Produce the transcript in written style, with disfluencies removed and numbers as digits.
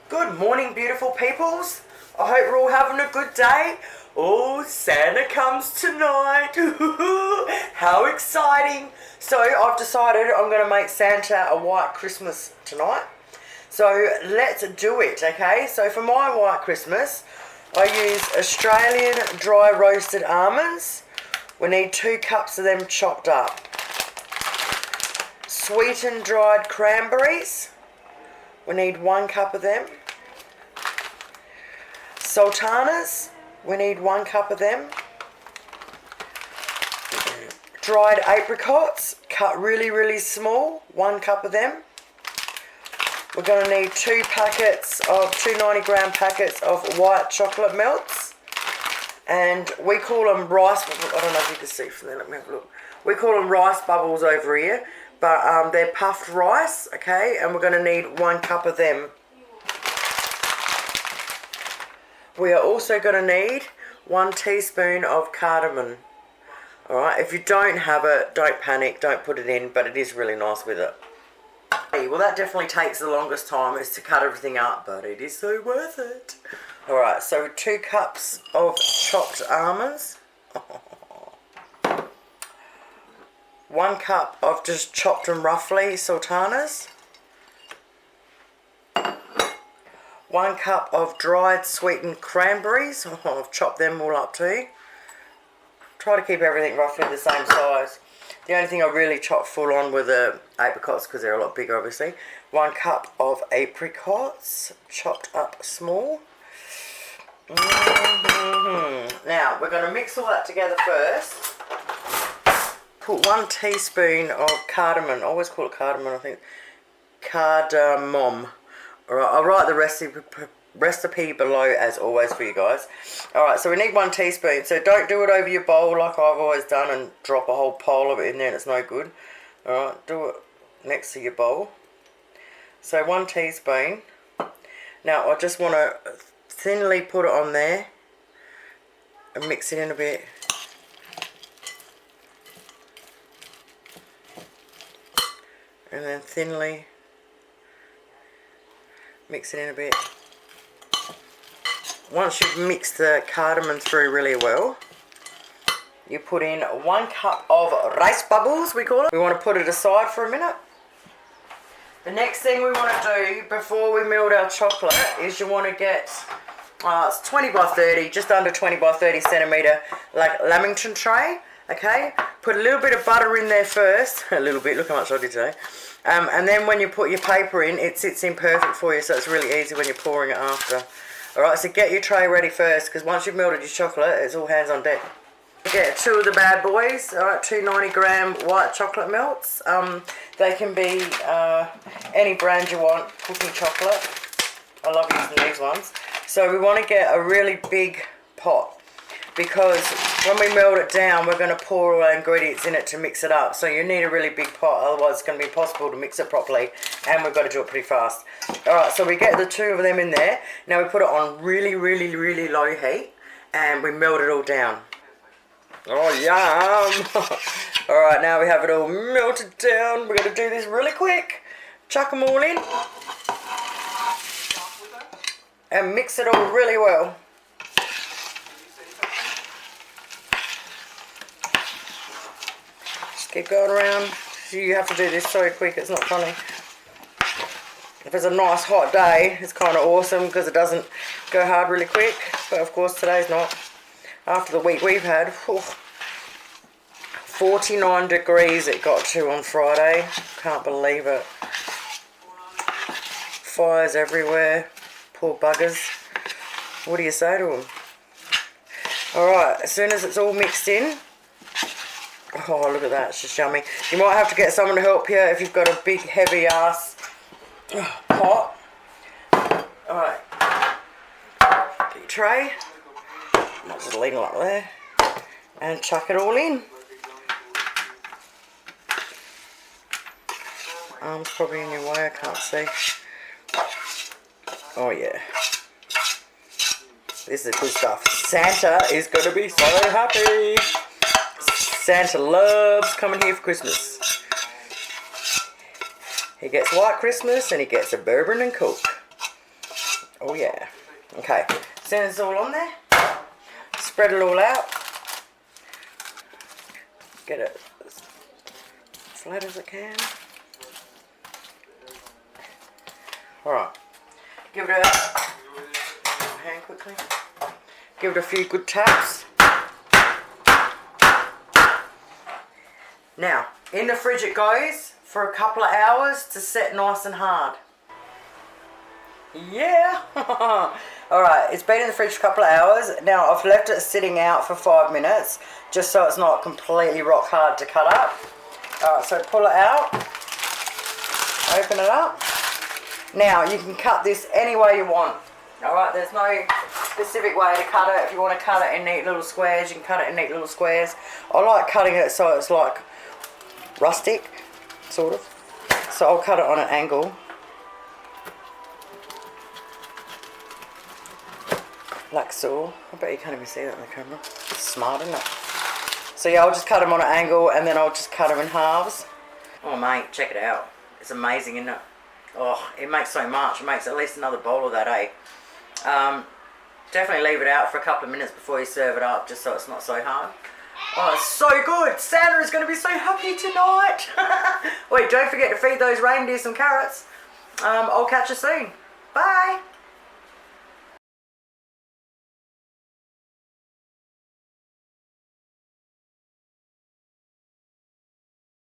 Good morning, beautiful peoples. I hope you're all having a good day. Oh, Santa comes tonight. How exciting. So I've decided I'm going to make Santa a white Christmas tonight. So let's do it, okay? So for my white Christmas, I use Australian dry roasted almonds. We need 2 cups of them chopped up. Sweetened dried cranberries. We need 1 cup of them. Sultanas. We need 1 cup of them. Dried apricots, cut really small, 1 cup of them. We're going to need 2 90-gram packets of white chocolate melts. And we call them rice, I don't know if you can see from there, let me have a look. We call them rice bubbles over here, but they're puffed rice, okay? And we're going to need 1 cup of them. We are also going to need 1 teaspoon of cardamom. Alright, if you don't have it, don't panic, don't put it in, but it is really nice with it. Well, that definitely takes the longest time, is to cut everything up, but it is so worth it. Alright, so 2 cups of chopped almonds. 1 cup of just chopped them roughly sultanas. 1 cup of dried sweetened cranberries. I've chopped them all up too. Try to keep everything roughly the same size. The only thing I really chopped full on were the apricots because they're a lot bigger, obviously. 1 cup of apricots, chopped up small. Now, we're going to mix all that together first. Put 1 teaspoon of cardamom. I always call it cardamom, I think. Cardomom. Alright, I'll write the recipe below as always for you guys. Alright, so we need 1 teaspoon. So don't do it over your bowl like I've always done and drop a whole pile of it in there and it's no good. Alright, do it next to your bowl. So 1 teaspoon. Now I just want to thinly put it on there and mix it in a bit. And then thinly mix it in a bit. Once you've mixed the cardamom through really well, you put in 1 cup of rice bubbles, we call it. We want to put it aside for a minute. The next thing we want to do before we melt our chocolate is you want to get, it's 20 by 30, just under 20 by 30 centimetre, like lamington tray, okay? Put a little bit of butter in there first, a little bit, look how much I did today. And then when you put your paper in, it sits in perfect for you, so it's really easy when you're pouring it after. Alright, so get your tray ready first, because once you've melted your chocolate, it's all hands on deck. Get 2 of the bad boys, alright, 2 90-gram white chocolate melts. They can be any brand you want, cooking chocolate. I love using these ones. So we want to get a really big pot, because when we melt it down, we're going to pour all our ingredients in it to mix it up. So you need a really big pot, otherwise it's going to be impossible to mix it properly, and we've got to do it pretty fast. Alright, so we get the 2 of them in there. Now we put it on really low heat, and we melt it all down. Oh, yum! Alright, now we have it all melted down. We're going to do this really quick. Chuck them all in. And mix it all really well. Keep going around. You have to do this so quick, it's not funny. If it's a nice hot day, it's kind of awesome because it doesn't go hard really quick. But of course today's not. After the week we've had, 49 degrees it got to on Friday. Can't believe it. Fires everywhere. Poor buggers. What do you say to them? Alright, as soon as it's all mixed in, oh, look at that, it's just yummy. You might have to get someone to help you if you've got a big, heavy ass pot. Alright, get your tray. Might just leave it like there. And chuck it all in. Arm's probably in your way, I can't see. Oh yeah. This is good stuff. Santa is going to be so happy. Santa loves coming here for Christmas. He gets white Christmas and he gets a bourbon and coke. Oh yeah. Okay, as soon as it's all on there, spread it all out. Get it as flat as it can. Alright, give it a hand quickly. Give it a few good taps. Now, in the fridge it goes for a couple of hours to set nice and hard. Yeah! Alright, it's been in the fridge for a couple of hours. Now I've left it sitting out for 5 minutes just so it's not completely rock hard to cut up. Alright, so pull it out. Open it up. Now you can cut this any way you want. Alright, there's no specific way to cut it. If you want to cut it in neat little squares, you can cut it in neat little squares. I like cutting it so it's like rustic, sort of. So I'll cut it on an angle. Like so. I bet you can't even see that on the camera. It's smart, isn't it? So yeah, I'll just cut them on an angle and then I'll just cut them in halves. Oh mate, check it out. It's amazing, isn't it? Oh, it makes so much. It makes at least another bowl of that, eh? Definitely leave it out for a couple of minutes before you serve it up, just so it's not so hard. Oh, it's so good. Santa is going to be so happy tonight. Wait, don't forget to feed those reindeer some carrots. I'll catch you soon. Bye.